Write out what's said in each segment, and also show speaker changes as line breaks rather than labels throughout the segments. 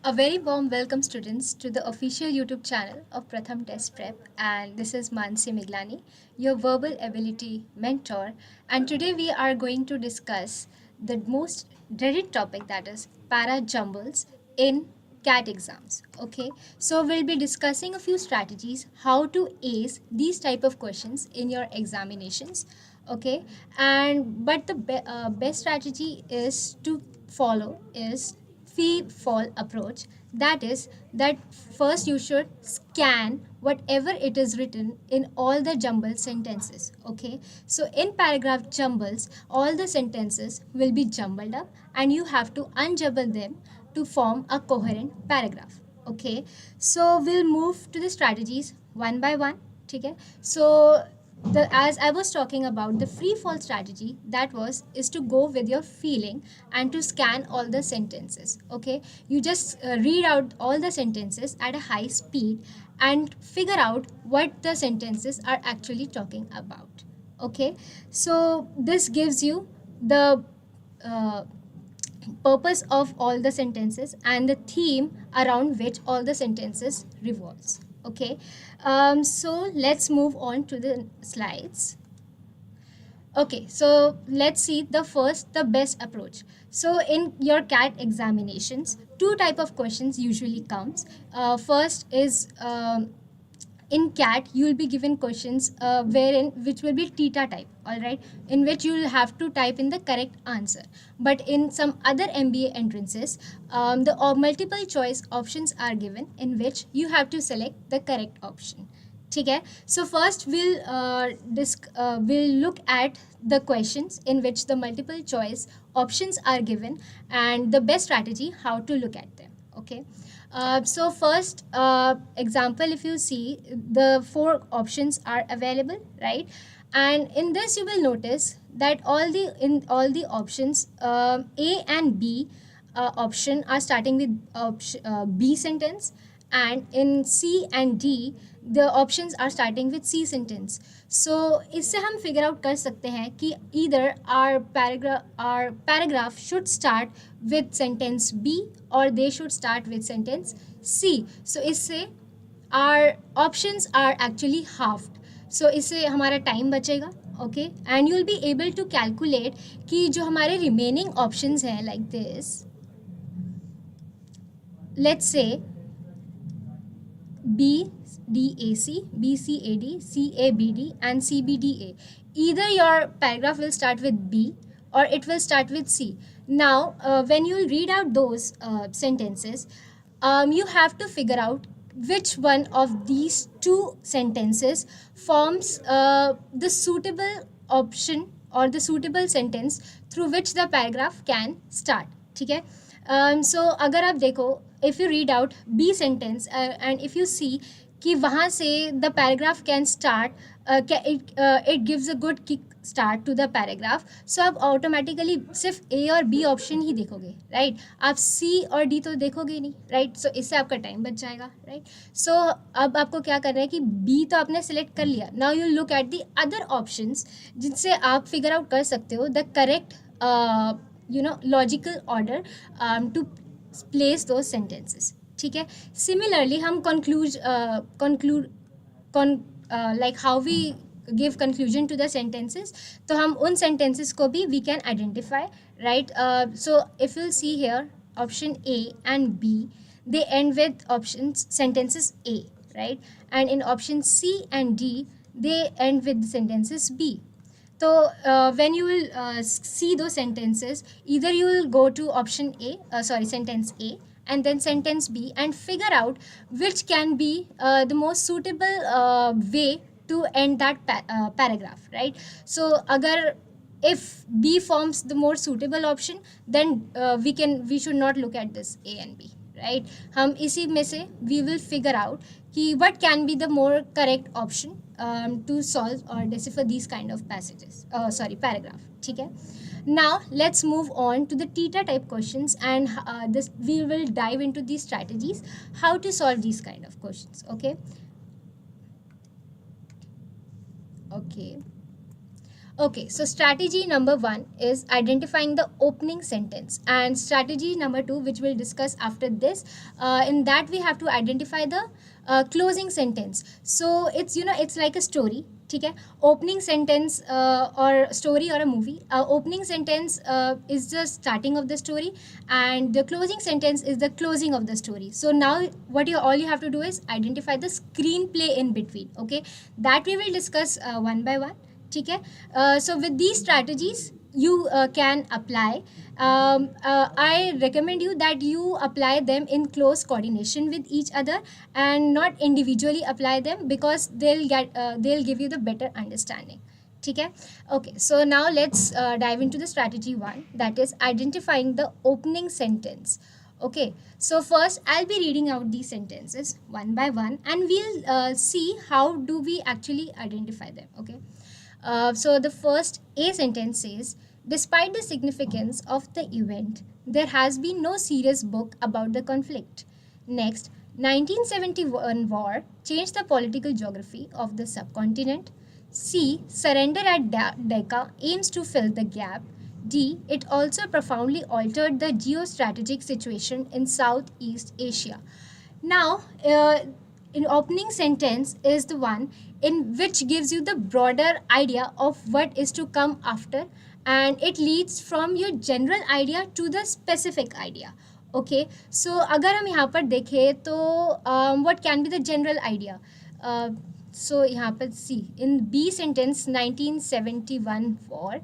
A very warm welcome, students, to the official YouTube channel of Pratham Test Prep, and this is Mansi Miglani, your verbal ability mentor, and today we are going to discuss the most dreaded topic, that is para jumbles in CAT exams. Okay, so we'll be discussing a few strategies how to ace these type of questions in your examinations. Okay, and but the best strategy is to follow is free fall approach. That is that first you should scan whatever it is written in all the jumbled sentences. Okay, so in paragraph jumbles all the sentences will be jumbled up and you have to unjumble them to form a coherent paragraph. Okay, so we'll move to the strategies one by one. Okay, so as I was talking about the free fall strategy, that is to go with your feeling and to scan all the sentences. Okay, you just read out all the sentences at a high speed and figure out what the sentences are actually talking about. Okay, so this gives you the uh, purpose of all the sentences and the theme around which all the sentences revolves. Okay, so let's move on to the slides. Okay, so let's see the best approach. So in your CAT examinations, two type of questions usually comes. First is in CAT, you will be given questions which will be theta type, all right, in which you will have to type in the correct answer. But in some other MBA entrances, the multiple choice options are given in which you have to select the correct option. ठीक है, so first we'll look at the questions in which the multiple choice options are given and the best strategy how to look at them. Okay, so first example, if you see, the four options are available, right? And in this you will notice that all the options, A and B option are starting with B sentence, and in C and D the options are starting with C sentence. So इससे हम figure out कर सकते हैं कि either our paragraph should start with sentence B or they should start with sentence C. So इससे our options are actually halved. So इससे हमारा time बचेगा. Okay, and you will be able to calculate कि जो हमारे remaining options हैं like this, let's say BDAC, BCAD, CABD and CBDA. Either your paragraph will start with B or it will start with C. Now, when you read out those sentences, you have to figure out which one of these two sentences forms the suitable option or the suitable sentence through which the paragraph can start. ठीक है, so अगर आप देखो, if you read out B sentence and if you see कि वहाँ से the paragraph can start, it gives a good kick start to the paragraph. So आप automatically सिर्फ A और B option ही देखोगे, right? आप C और D तो देखोगे नहीं, right? So इससे आपका time बच जाएगा, right? So अब आपको क्या करना है कि B तो आपने select कर लिया. Now you look at the other options जिनसे आप figure out कर सकते हो the correct logical order to place those sentences. ठीक है, similarly हम like how we give conclusion to the sentences, तो हम उन sentences को भी we can identify, right? So if you see here, option A and B, they end with sentences A, right? And in option C and D, they end with sentences B. So when you will see those sentences, either you will go to option sentence A and then sentence B and figure out which can be the most suitable way to end that paragraph, right? So if B forms the more suitable option, then we should not look at this A and B, right? हम इसी में से we will figure out कि what can be the more correct option to solve or decipher these kind of paragraph. ठीक है? Now let's move on to the theta type questions, and we will dive into these strategies how to solve these kind of questions. Okay. Okay, so strategy number 1 is identifying the opening sentence, and strategy number 2, which we'll discuss after this, in that we have to identify the closing sentence. So it's, it's like a story. Okay, opening sentence or story or a movie. Opening sentence is the starting of the story, and the closing sentence is the closing of the story. So now what you all you have to do is identify the screenplay in between. Okay, that we will discuss one by one. ठीक है, so with these strategies you can apply. I recommend you that you apply them in close coordination with each other and not individually apply them, because they'll give you the better understanding. ठीक है, okay, so now let's dive into the strategy 1, that is identifying the opening sentence. Okay, so first I'll be reading out these sentences one by one, and we'll see how do we actually identify them. Okay, so the first A sentence says, despite the significance of the event, there has been no serious book about the conflict. Next, 1971 war changed the political geography of the subcontinent. C, surrender at Decca aims to fill the gap. D, it also profoundly altered the geostrategic situation in Southeast Asia. Now, in opening sentence is the one in which gives you the broader idea of what is to come after, and it leads from your general idea to the specific idea. Okay, so अगर हम यहाँ पर देखें तो what can be the general idea? So यहाँ पर see in B sentence 1971 war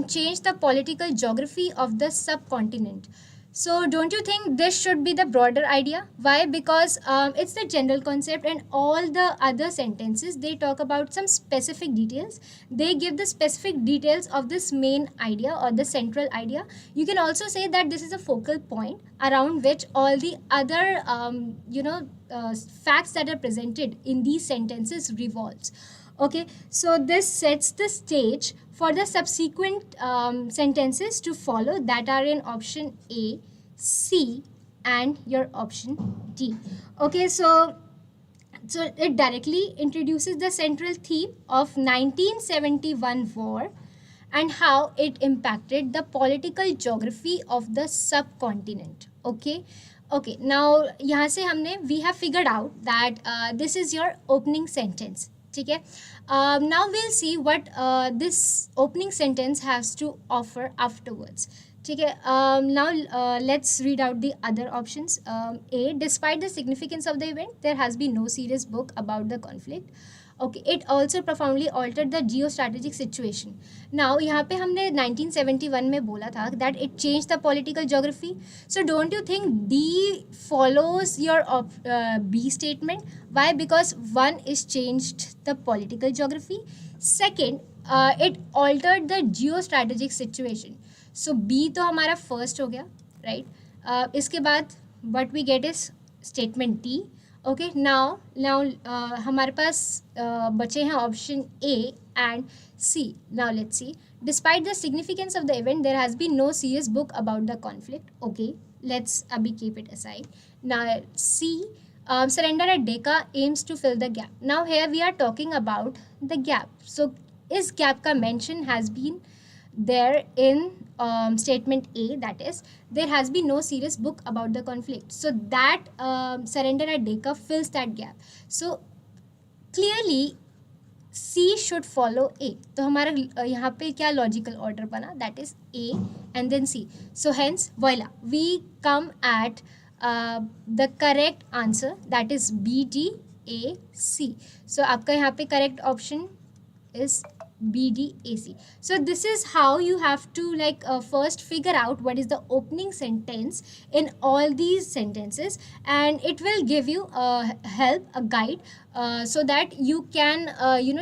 changed the political geography of the subcontinent. So don't you think this should be the broader idea? Why? Because it's the general concept, and all the other sentences, they talk about some specific details. They give the specific details of this main idea or the central idea. You can also say that this is a focal point around which all the other facts that are presented in these sentences revolves. Okay, so this sets the stage for the subsequent sentences to follow that are in option A, C, and your option D. Okay, so it directly introduces the central theme of 1971 war and how it impacted the political geography of the subcontinent. Okay, now यहाँ से हमने we have figured out that this is your opening sentence. ठीक है, now we'll see what this opening sentence has to offer afterwards. ठीक है, now let's read out the other options. A, despite the significance of the event, there has been no serious book about the conflict. Okay, it also profoundly altered the geostrategic situation. Now यहाँ पे हमने 1971 में बोला था that it changed the political geography. So don't you think D follows your B statement? Why? Because one is changed the political geography. Second, it altered the geostrategic situation. So B तो हमारा first हो गया, right? इसके बाद what we get is statement D. Okay, now हमारे पास बचे हैं option A and C. Now let's see. Despite the significance of the event, there has been no serious book about the conflict. Okay, let's abhi keep it aside. Now C, surrender at Decca aims to fill the gap. Now here we are talking about the gap. So इस gap का mention has been there in statement A, that is, there has been no serious book about the conflict. So that surrender at Decca fills that gap. So clearly C should follow A. तो हमारा यहाँ पे क्या logical order बना? That is A and then C. So hence, voila, we come at the correct answer, that is B, D, A, C. So आपका यहाँ पे correct option is B, D, A, C. So this is how you have to first figure out what is the opening sentence in all these sentences, and it will give you a guide, so that you can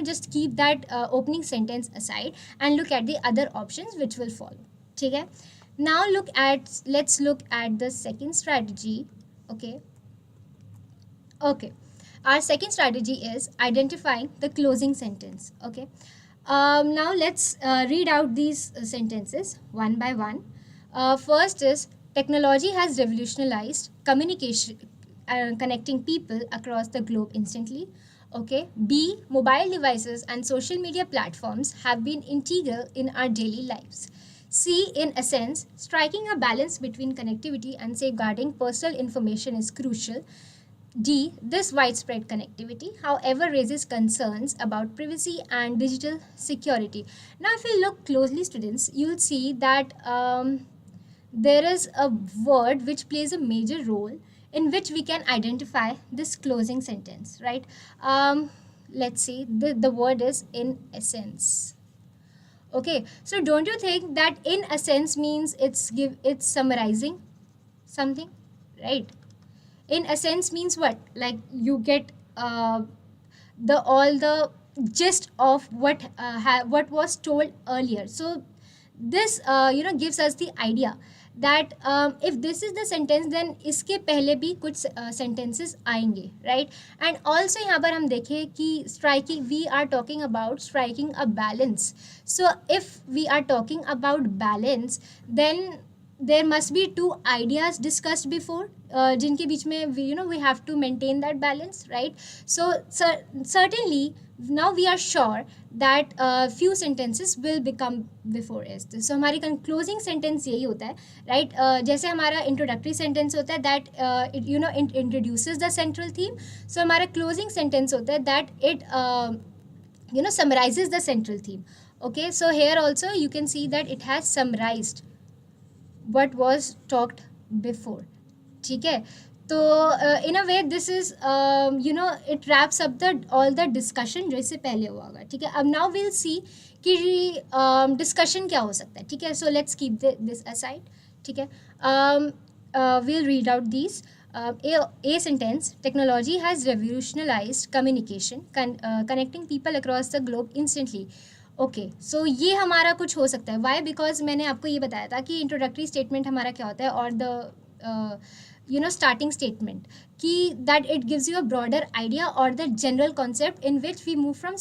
just keep that opening sentence aside and look at the other options which will follow. Okay, now let's look at the second strategy. Okay, our second strategy is identifying the closing sentence. Okay, now let's read out these sentences one by one. First is, technology has revolutionized communication, connecting people across the globe instantly. Okay. B, mobile devices and social media platforms have been integral in our daily lives. C, in essence, striking a balance between connectivity and safeguarding personal information is crucial. D, this widespread connectivity, however, raises concerns about privacy and digital security. Now, if you look closely, students, you'll see that there is a word which plays a major role in which we can identify this closing sentence, right? Let's see, the word is in essence. Okay, so don't you think that in essence means it's summarizing something, right? In essence means what? Like you get the all the gist of what was told earlier. So this gives us the idea that if this is the sentence, then इसके पहले भी कुछ sentences आएंगे, right? And also यहाँ पर हम देखें कि striking, we are talking about striking a balance. So if we are talking about balance, then there must be two ideas discussed before, जिनके बीच में we have to maintain that balance, right? So certainly now we are sure that few sentences will become before is. So हमारी closing sentence यही होता है, right? जैसे हमारा introductory sentence होता है that it introduces the central theme. So हमारा closing sentence होता है that it summarizes the central theme. Okay, so here also you can see that it has summarized what was talked before. ठीक है, तो in a way this is it wraps up all the discussion जो इससे पहले हुआ होगा. ठीक है, अब now we'll see कि discussion क्या हो सकता है. ठीक है, so let's keep this aside. ठीक है, we'll read out these. A sentence, technology has revolutionized communication, connecting people across the globe instantly. Okay, so ये हमारा कुछ हो सकता है. वाई? बिकॉज मैंने आपको ये बताया था कि इंट्रोडक्टरी स्टेटमेंट हमारा क्या होता है और द स्टार्टिंग स्टेटमेंट कि that it gives you a broader idea और the general concept in which we move from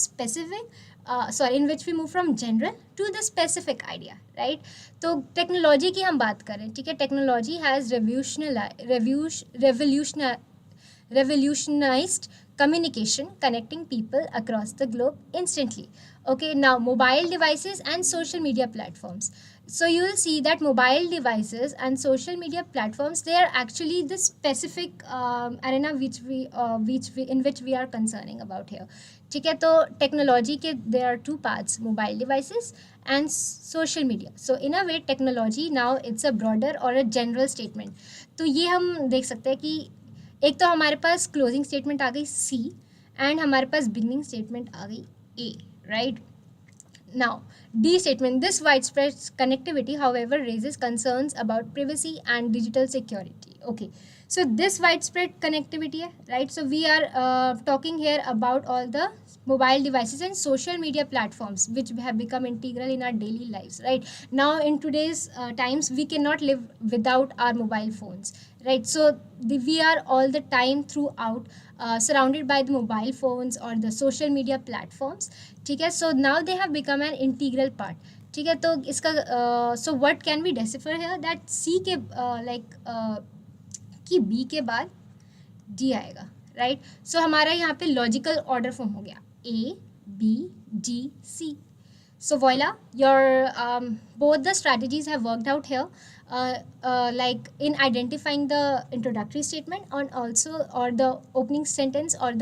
in which we move from general to the specific idea, right? तो technology की हम बात करें, ठीक है, technology has revolutionized communication, connecting people across the globe instantly. Okay, now mobile devices and social media platforms. So you will see that mobile devices and social media platforms, they are actually the specific arena in which we are concerning about here. ठीक है, तो technology के there are two parts, mobile devices and social media. So in a way technology now it's a broader or a general statement. तो ये हम देख सकते हैं कि एक तो हमारे पास क्लोजिंग स्टेटमेंट आ गई C एंड हमारे पास बिगनिंग स्टेटमेंट आ गई A, right? Now, D statement, this widespread connectivity, however, raises concerns about privacy and digital security. Okay, so this widespread connectivity, right? So we are talking here about all the mobile devices and social media platforms which have become integral in our daily lives, right? Now, in today's times, we cannot live without our mobile phones, right? So we are all the time throughout surrounded by the mobile phones or the social media platforms. ठीक है, so now they have become an integral part. ठीक है, तो इसका so what can we decipher here that C के कि B के बाद D आएगा, right? So हमारा यहाँ पे logical order form हो गया A, B, D, C. So voila, your both the strategies have worked out here, like in identifying the introductory statement and also or the opening sentence or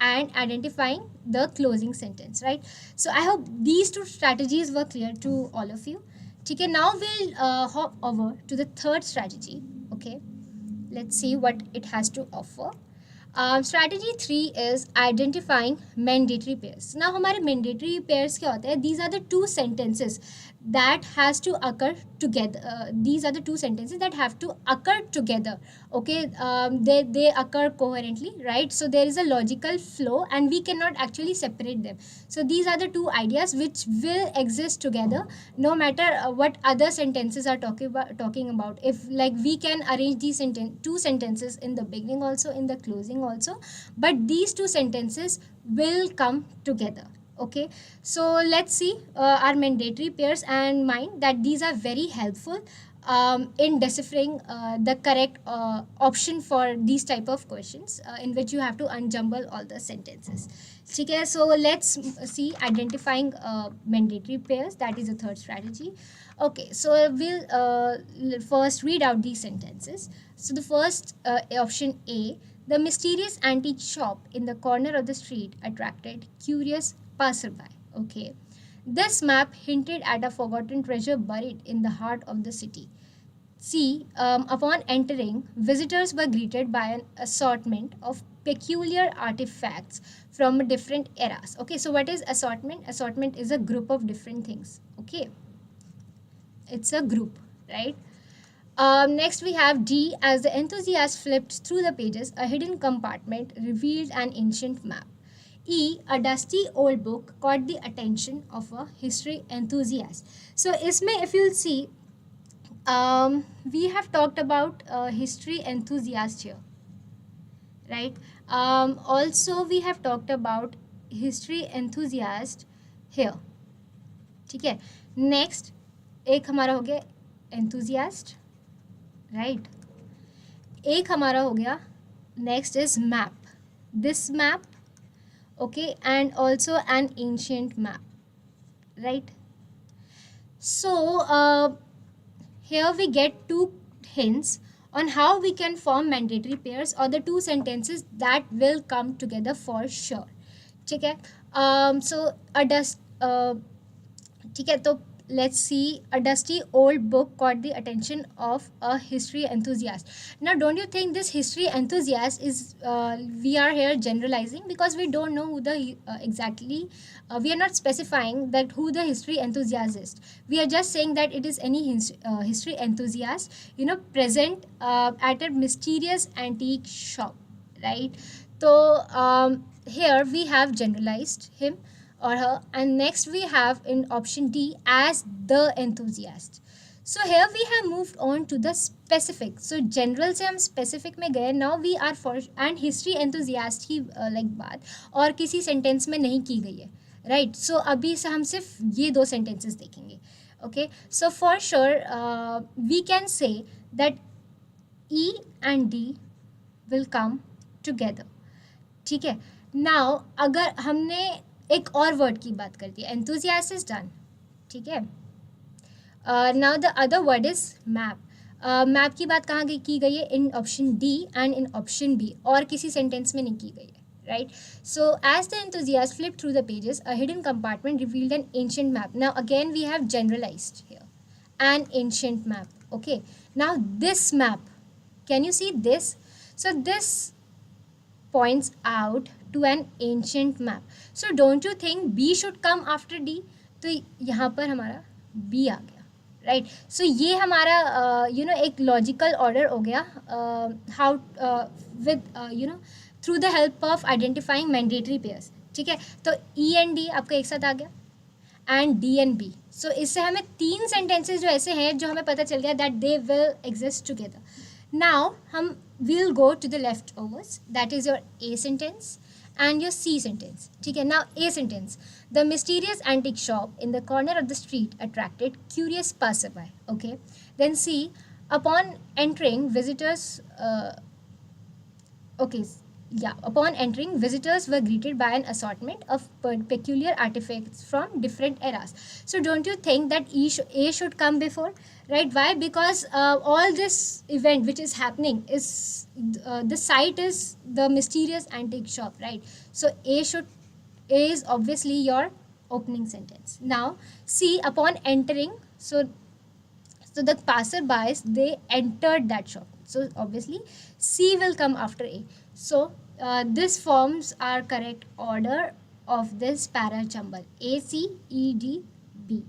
and identifying the closing sentence, right? So I hope these two strategies were clear to all of you. Okay, now we'll hop over to the third strategy. Okay, let's see what it has to offer. Strategy 3 is identifying mandatory pairs. Now हमारे mandatory pairs क्या होते हैं? These are the two sentences that has to occur together. These are the two sentences that have to occur together. Okay, they occur coherently, right? So there is a logical flow and we cannot actually separate them. So these are the two ideas which will exist together no matter what other sentences are talking about. If like we can arrange these two sentences in the beginning also, in the closing also, but these two sentences will come together. Okay, so let's see our mandatory pairs and mind that these are very helpful in deciphering the correct option for these type of questions in which you have to unjumble all the sentences. Okay, so let's see identifying mandatory pairs. That is the third strategy. Okay, so we'll first read out these sentences. So the first option A, the mysterious antique shop in the corner of the street attracted curious passerby. Okay. This map hinted at a forgotten treasure buried in the heart of the city. See, upon entering, visitors were greeted by an assortment of peculiar artifacts from different eras. Okay, so what is assortment? Assortment is a group of different things. Okay, it's a group, right? Next, we have D. As the enthusiast flipped through the pages, a hidden compartment revealed an ancient map. E. A dusty old book caught the attention of a history enthusiast. So, isme, if you'll see, we have talked about history enthusiast here, right? Also, we have talked about history enthusiast here. ठीक है. Next, एक हमारा हो गया enthusiast, right? एक हमारा हो गया. Next is map. This map, okay, and also an ancient map, right? So here we get two hints on how we can form mandatory pairs or the two sentences that will come together for sure. ठीक है. So a dust ठीक है, तो let's see, a dusty old book caught the attention of a history enthusiast. Now, don't you think this history enthusiast is, we are here generalizing because we don't know who the exactly, we are not specifying that who the history enthusiast is. We are just saying that it is any history enthusiast, present at a mysterious antique shop, right? So here we have generalized him or her, and next we have in option D as the enthusiast. So here we have moved on to the specific. So general से हम specific में गए. Now we are for and history enthusiast he like बात और किसी sentence में नहीं की गई है, right? So अभी से हम सिर्फ ये दो sentences देखेंगे. Okay, so for sure we can say that E and D will come together. ठीक है. Now अगर हमने एक और वर्ड की बात करती है, enthusiast is done, ठीक है. Now the other word is map. Map की बात कहाँ की गई है? In option D and in option B, और किसी सेंटेंस में नहीं की गई है, right? So as the enthusiast flipped through the pages, a hidden compartment revealed an ancient map. Now again we have generalized here, an ancient map. Okay, now this map, can you see this? So this points out to an ancient map. So don't you think B should come after D? तो यहाँ पर हमारा B आ गया, right? So ये हमारा एक logical order हो गया how with through the help of identifying mandatory pairs. ठीक है, तो E and D आपका एक साथ आ गया and D and B. So इससे हमें तीन sentences जो ऐसे हैं जो हमें पता चल गया that they will exist together. Now हम we'll go to the leftovers, that is your A sentence and your C sentence. ठीक है, now A sentence. The mysterious antique shop in the corner of the street attracted curious passerby. Okay, then C. Upon entering, visitors upon entering, visitors were greeted by an assortment of peculiar artifacts from different eras. So don't you think that A should come before, right? Why? Because all this event which is happening is the site is the mysterious antique shop, right? So A is obviously your opening sentence. Now C, upon entering, so the passerbys, they entered that shop. So obviously C will come after A. So this forms our correct order of this para jumble, A, C, E, D, B.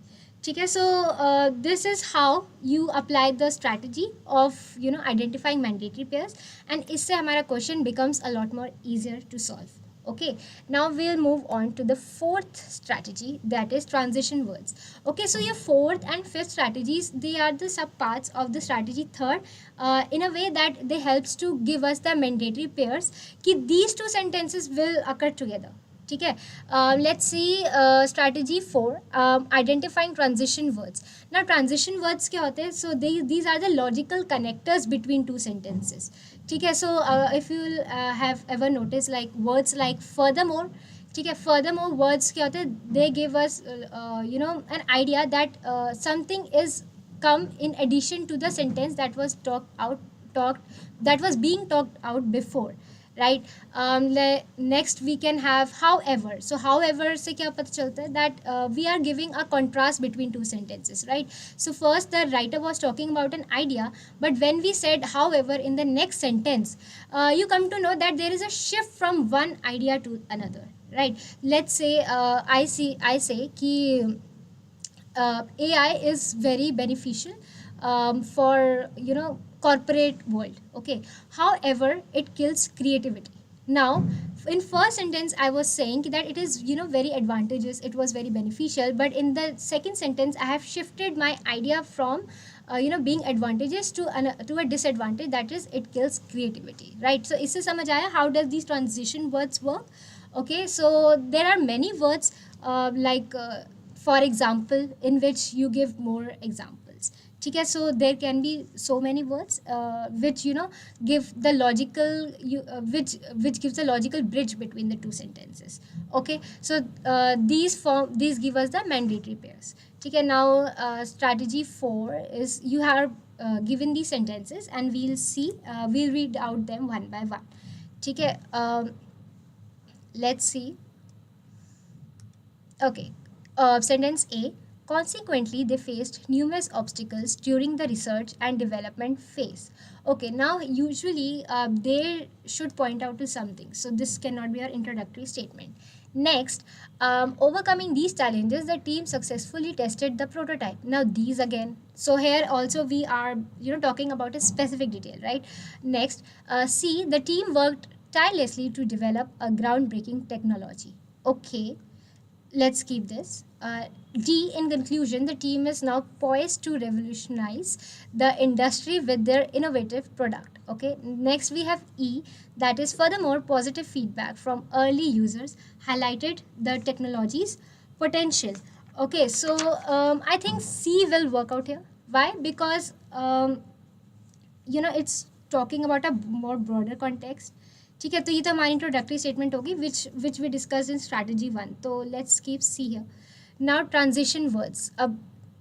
Okay, so this is how you apply the strategy of identifying mandatory pairs, and इससे हमारा question becomes a lot more easier to solve. Okay, now we'll move on to the fourth strategy, that is transition words. Okay, so your fourth and fifth strategies, they are the subparts of the strategy third in a way that they helps to give us the mandatory pairs कि these two sentences will occur together. ठीक है. Let's see strategy 4, identifying transition words. Now transition words क्या होते हैं? So these are the logical connectors between two sentences. ठीक है. So if you have ever noticed like words like furthermore, ठीक है, furthermore words क्या होते हैं? They give us an idea that something is come in addition to the sentence that was being talked out before, right? Next we can have however. So however से क्या पता चलता है? That we are giving a contrast between two sentences, right? So first the writer was talking about an idea, but when we said however in the next sentence, you come to know that there is a shift from one idea to another, right? Let's say I say कि AI is very beneficial for corporate world. Okay, however it kills creativity. Now in first sentence I was saying that it is very advantageous, it was very beneficial, but in the second sentence I have shifted my idea from being advantageous to a disadvantage, that is it kills creativity, right? So isse samajh aaya how does these transition words work? Okay, so there are many words like for example in which you give more examples. ठीक है, so there can be so many words which give the logical which gives a logical bridge between the two sentences. Okay, so these give us the mandatory pairs. ठीक है, now strategy 4 is you have given these sentences and we'll read out them one by one. ठीक है, let's see. Okay, sentence A. Consequently, they faced numerous obstacles during the research and development phase. Okay, now usually they should point out to something. So this cannot be our introductory statement. Next, overcoming these challenges, the team successfully tested the prototype. Now these again. So here also we are talking about a specific detail, right? Next, C. The team worked tirelessly to develop a groundbreaking technology. Okay, let's keep this. D, in conclusion, the team is now poised to revolutionize the industry with their innovative product. Okay, next we have E, that is furthermore positive feedback from early users highlighted the technology's potential. Okay, so I think C will work out here. Why? Because it's talking about a more broader context. ठीक है, तो ये तो हमारी introductory statement होगी which we discussed in strategy 1. तो let's keep C here. Now transition words. अब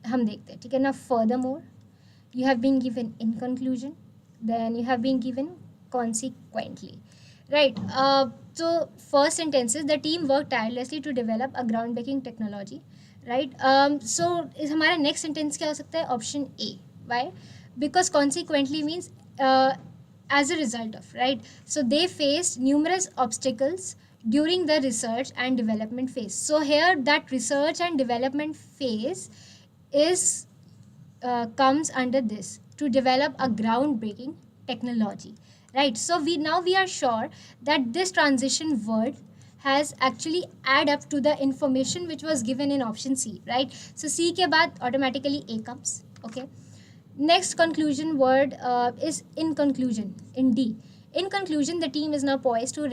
हम देखते हैं. ठीक है ना, furthermore, you have been given in conclusion, then you have been given consequently, right? So first sentences, the team worked tirelessly to develop a groundbreaking technology, right? So हमारा next sentence क्या हो सकता है? Option A. Why? Because consequently means as a result of, right? So they faced numerous obstacles during the research and development phase. So here that research and development phase is comes under this, to develop a groundbreaking technology, right? So we are sure that this transition word has actually add up to the information which was given in option C, right? So C के बाद automatically A comes. Okay, next conclusion word is in conclusion, in D. In conclusion, the team is now poised to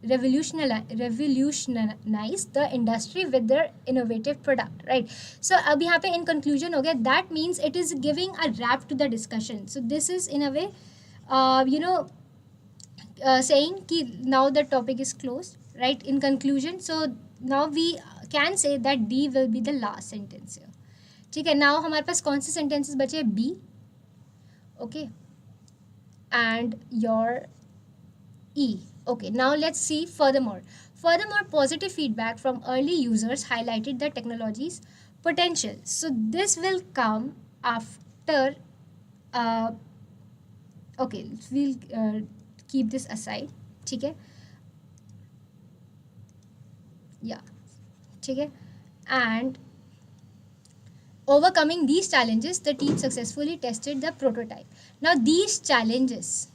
revolutionize the industry with their innovative product, right? So अब यहाँ पे in conclusion हो गया, that means it is giving a wrap to the discussion. So this is in a way saying कि now the topic is closed, right? In conclusion, so now we can say that D will be the last sentence here. ठीक है, now हमारे पास कौन से sentences बचे? B, okay, and your E. Okay, now let's see furthermore. Furthermore, positive feedback from early users highlighted the technology's potential. So this will come after. Okay, we'll keep this aside. ठीक है? Yeah, ठीक है? And overcoming these challenges, the team successfully tested the prototype. Now these challenges,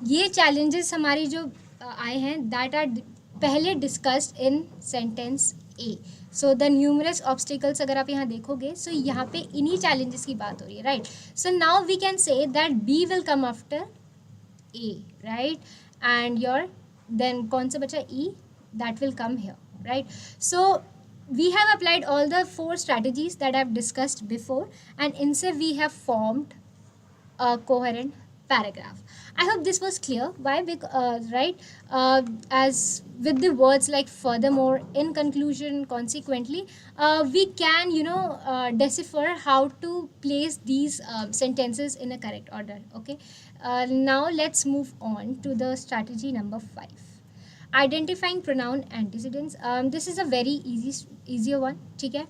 ये challenges हमारी जो आए हैं, that are पहले discussed in sentence A. So the numerous obstacles अगर आप यहाँ देखोगे, so यहाँ पे इन्हीं challenges की बात हो रही है, right? So now we can say that B will come after A, right? And your then कौन सा बचा? E, that will come here, right? So we have applied all the 4 strategies that I've discussed before, and instead we have formed a coherent paragraph. I hope this was clear. Why? Because right, as with the words like furthermore, in conclusion, consequently, we can decipher how to place these sentences in a correct order. Okay. Now let's move on to the strategy number 5. Identifying pronoun antecedents. This is a very easier one. Okay.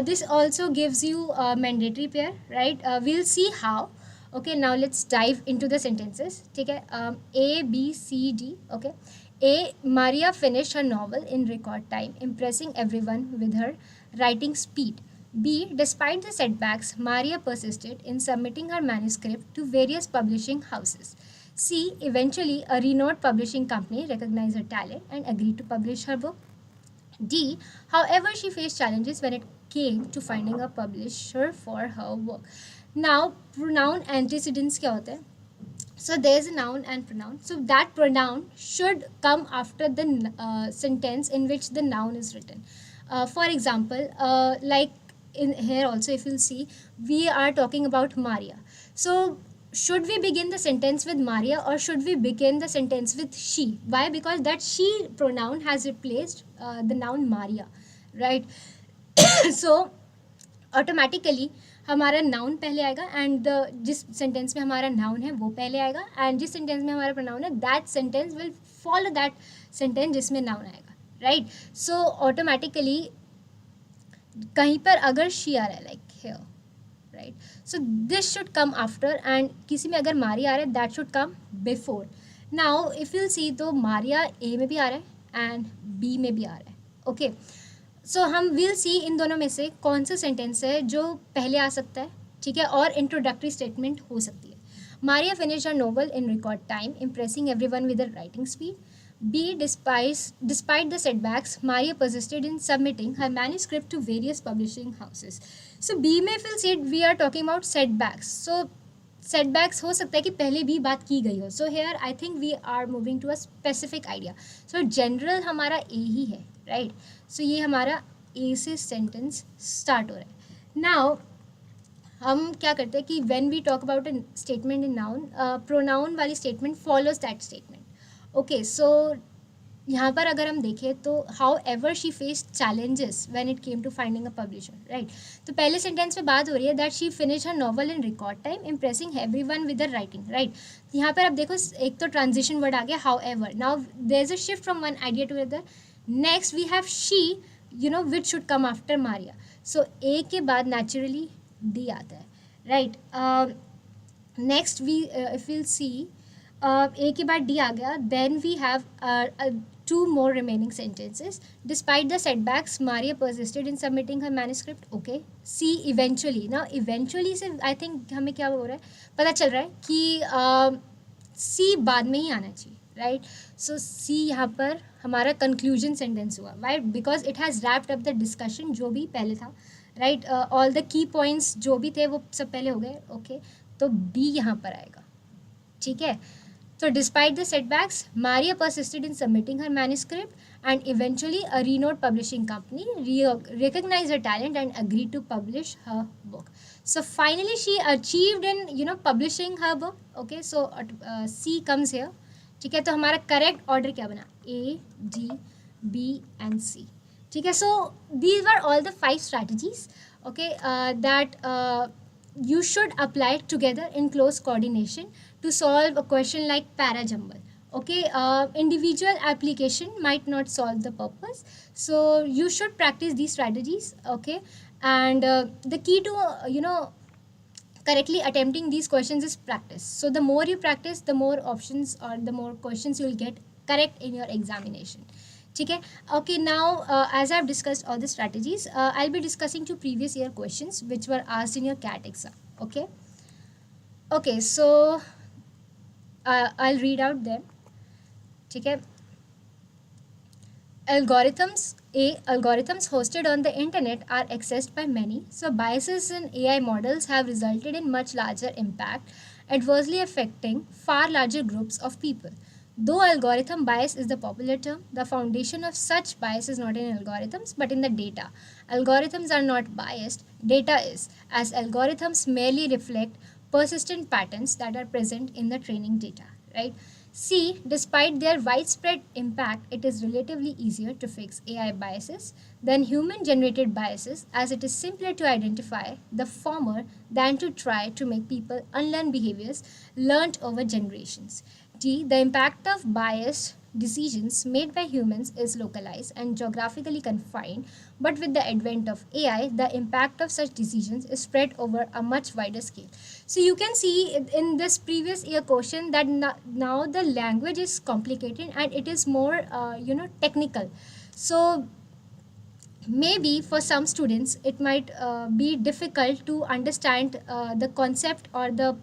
This also gives you a mandatory pair, right? We'll see how. Okay, now let's dive into the sentences. Okay. A, B, C, D. Okay. A, Maria finished her novel in record time, impressing everyone with her writing speed. B, despite the setbacks, Maria persisted in submitting her manuscript to various publishing houses. C, eventually a renowned publishing company recognized her talent and agreed to publish her book. D, however, she faced challenges when it came to finding a publisher for her work. Now, pronoun antecedents क्या होते हैं? So there's a noun and pronoun. So that pronoun should come after the sentence in which the noun is written. For example, like in here also, if you'll see, we are talking about Maria. So should we begin the sentence with Maria or should we begin the sentence with she? Why? Because that she pronoun has replaced the noun Maria, right? So automatically हमारा noun पहले आएगा and जिस sentence में हमारा noun है वो पहले आएगा एंड जिस सेंटेंस में हमारा प्रोनाउन है that sentence will follow that sentence जिसमें नाउन आएगा, राइट? सो ऑटोमेटिकली कहीं पर अगर शी आ रहा है like here, right, so this should come after and किसी में अगर मारिया आ रहा है that should come before. Now if you see तो मारिया ए में भी आ रहा है एंड बी में भी आ रहा है. ओके, सो हम विल सी इन दोनों में से कौन सा सेंटेंस है जो पहले आ सकता है, ठीक है, और इंट्रोडक्टरी स्टेटमेंट हो सकती है. Maria finish her novel in record time, impressing everyone with her writing speed. B, despite the setbacks, Maria persisted in submitting her manuscript to various publishing houses. So B में फिर से we are talking about setbacks. So setbacks हो सकता है कि पहले भी बात की गई हो. So here I think we are moving to a specific idea. So general हमारा A ही है, right? So ये हमारा A से sentence start हो रहा है. Now हम क्या करते हैं कि when we talk about a statement in noun, pronoun वाली statement follows that statement. Okay, so यहाँ पर अगर हम देखें तो however she face challenges when it came to finding a publisher, right? तो पहले सेंटेंस में बात हो रही है that she finish her novel in record time, impressing everyone with her writing, right? यहाँ पर आप देखो एक तो ट्रांजिशन वर्ड आ गया however. Now there is a shift from one idea to other. Next we have she, you know, which should come after Maria. So A के बाद नेचुरली डी आता है, right? Next we if will see A के बाद D आ गया. Then we have two more remaining sentences. Despite the setbacks, Maria persisted in submitting her manuscript. Okay, see eventually. ना eventually से आई थिंक हमें क्या हो रहा है, पता चल रहा है कि सी बाद में ही आना चाहिए, राइट? सो सी यहाँ पर हमारा कंक्लूजन सेंटेंस हुआ. Why? Because it has wrapped up the discussion जो भी पहले था, right? All the key points जो भी थे वो सब पहले हो गए. ओके, तो बी यहाँ पर आएगा, ठीक है? So despite the setbacks, Maria persisted in submitting her manuscript and eventually a renowned publishing company recognized her talent and agreed to publish her book. So finally she achieved in, you know, publishing her book. Okay, so C comes here. ठीक है, तो हमारा correct order क्या बना? A, D, B and C. ठीक है, so these were all the 5 strategies, okay, that you should apply together in close coordination to solve a question like Paragraph Jumble. Okay, individual application might not solve the purpose, so you should practice these strategies. Okay, and the key to correctly attempting these questions is practice. So the more you practice, the more options or the more questions you will get correct in your examination. Okay, okay, now as I have discussed all the strategies, I'll be discussing 2 previous year questions which were asked in your CAT exam. Okay, okay, so I'll read out them. Okay, algorithms hosted on the internet are accessed by many, so biases in AI models have resulted in much larger impact, adversely affecting far larger groups of people. Though algorithm bias is the popular term, the foundation of such bias is not in algorithms but in the data. Algorithms are not biased, data is, as algorithms merely reflect persistent patterns that are present in the training data, right? C, despite their widespread impact, it is relatively easier to fix AI biases than human generated biases, as it is simpler to identify the former than to try to make people unlearn behaviors learnt over generations. D, the impact of biased decisions made by humans is localized and geographically confined, but with the advent of AI, the impact of such decisions is spread over a much wider scale. So you can see in this previous year question that now the language is complicated and it is more technical. So maybe for some students it might be difficult to understand the concept or the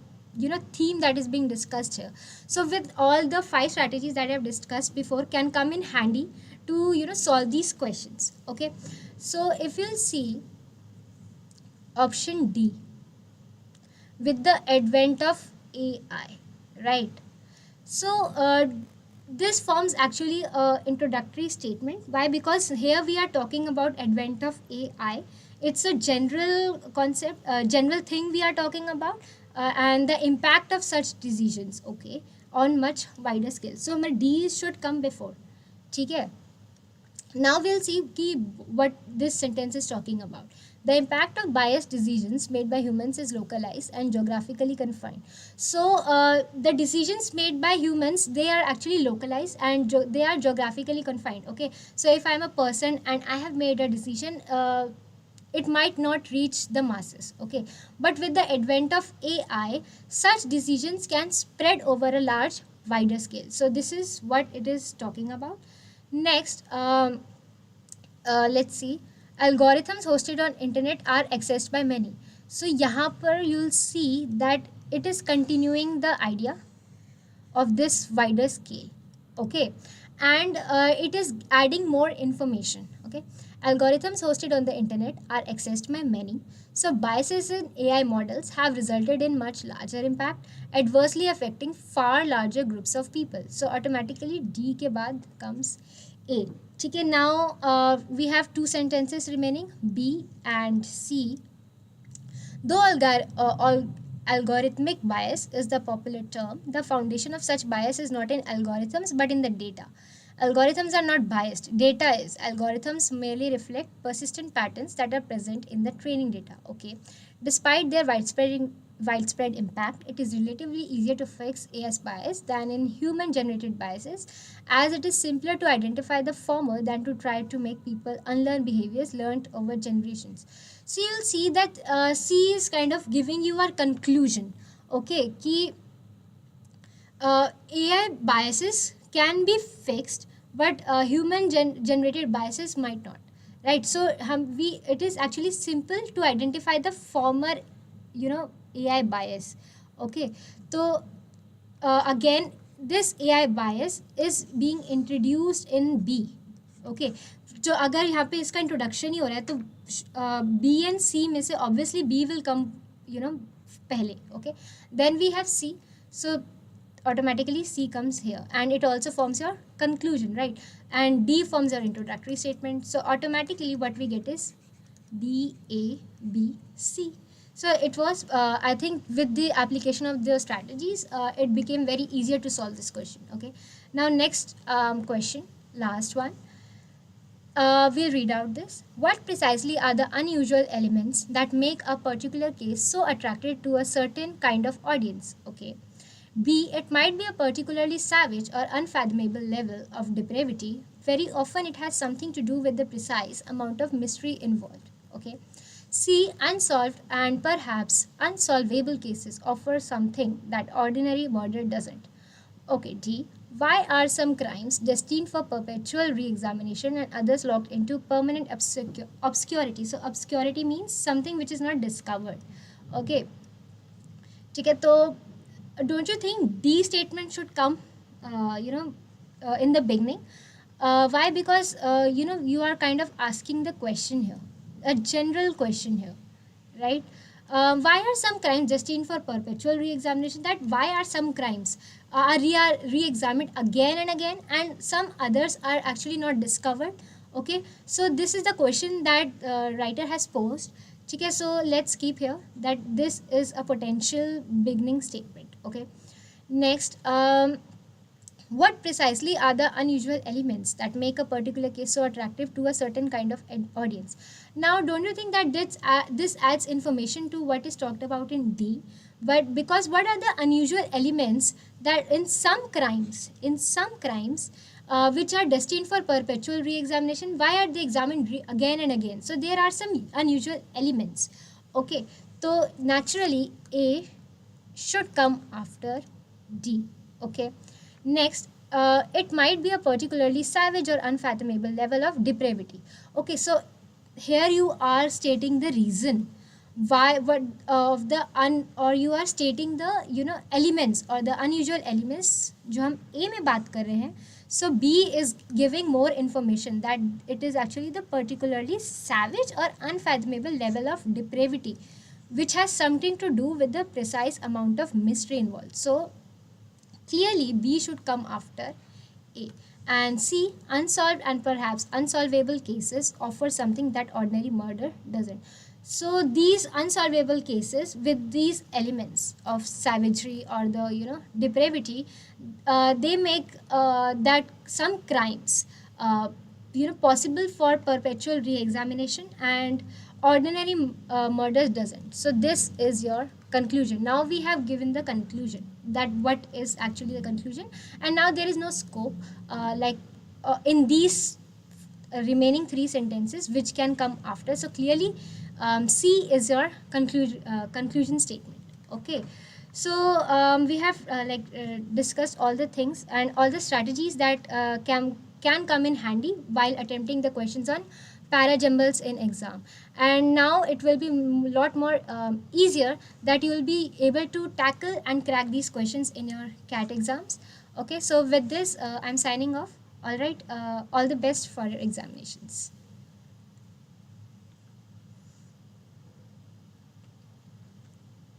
theme that is being discussed here. So with all the 5 strategies that I have discussed before can come in handy to solve these questions. Okay, so if you'll see option D, with the advent of AI, right? So this forms actually a introductory statement. Why? Because here we are talking about advent of AI. It's a general concept, general thing we are talking about, and the impact of such decisions, okay, on much wider scale. So my D should come before. Okay. Now we'll see what this sentence is talking about. The impact of biased decisions made by humans is localized and geographically confined. So the decisions made by humans, they are actually localized and they are geographically confined. Okay, so if I'm a person and I have made a decision, it might not reach the masses. Okay, but with the advent of AI, such decisions can spread over a large wider scale. So this is what it is talking about. Next, let's see, algorithms hosted on internet are accessed by many. So यहाँ पर you'll see that it is continuing the idea of this wider scale. Okay, and it is adding more information. Okay, algorithms hosted on the internet are accessed by many. So biases in AI models have resulted in much larger impact, adversely affecting far larger groups of people. So automatically D के बाद comes A. ठीक है, now we have 2 sentences remaining, B and C. Though algorithmic bias is the popular term, the foundation of such bias is not in algorithms but in the data. Algorithms are not biased, data is. Algorithms merely reflect persistent patterns that are present in the training data. Okay, despite their widespread impact, it is relatively easier to fix AS bias than in human generated biases, as it is simpler to identify the former than to try to make people unlearn behaviors learned over generations. So you'll see that C is kind of giving you a conclusion. Okay, ki AI biases can be fixed, but human generated biases might not, right? So it is actually simple to identify the former AI bias. Okay, so again this AI bias is being introduced in B. Okay, तो अगर यहाँ पे इसका introduction ही हो रहा है तो B and C में से obviously B will come पहले. Okay, then we have C, so automatically C comes here and it also forms your conclusion, right? And D forms your introductory statement, so automatically what we get is D, A, B, C. So it was I think with the application of the strategies it became very easier to solve this question. Okay, now next question, last one. We'll read out this. What precisely are the unusual elements that make a particular case so attractive to a certain kind of audience? Okay. B, it might be a particularly savage or unfathomable level of depravity. Very often it has something to do with the precise amount of mystery involved. Okay. C, unsolved and perhaps unsolvable cases offer something that ordinary murder doesn't. Okay, D, why are some crimes destined for perpetual re-examination and others locked into permanent obscurity? So obscurity means something which is not discovered. Okay, ठीक है, तो don't you think these statements should come in the beginning? Why? Because you are kind of asking the question here, a general question here, right? Why are some crimes destined for perpetual re-examination? That why are some crimes? are re-examined again and again, and some others are actually not discovered. Okay, so this is the question that writer has posed. Okay, so let's keep here that this is a potential beginning statement. Okay, next, what precisely are the unusual elements that make a particular case so attractive to a certain kind of audience? Now, don't you think that this adds information to what is talked about in D? But because what are the unusual elements that in some crimes, which are destined for perpetual re-examination, why are they examined again and again? So there are some unusual elements. Okay, so naturally A should come after D. Okay. Next, it might be a particularly savage or unfathomable level of depravity. Okay, so here you are stating the reason why what of the or you are stating the elements or the unusual elements जो हम A में बात कर रहे हैं. So B is giving more information that it is actually the particularly savage or unfathomable level of depravity, which has something to do with the precise amount of mystery involved. So clearly B should come after A. And C, unsolved and perhaps unsolvable cases offer something that ordinary murder doesn't. So these unsolvable cases with these elements of savagery or the depravity, they make that some crimes possible for perpetual re-examination, and ordinary murders doesn't. So this is your conclusion. Now we have given the conclusion, that what is actually the conclusion, and now there is no scope in these remaining three sentences which can come after. So clearly C is your conclusion statement. Okay, so we have discussed all the things and all the strategies that can come in handy while attempting the questions on para jumbles in exam. And now it will be a lot more easier that you will be able to tackle and crack these questions in your CAT exams. Okay, so with this I'm signing off. All right, all the best for your examinations.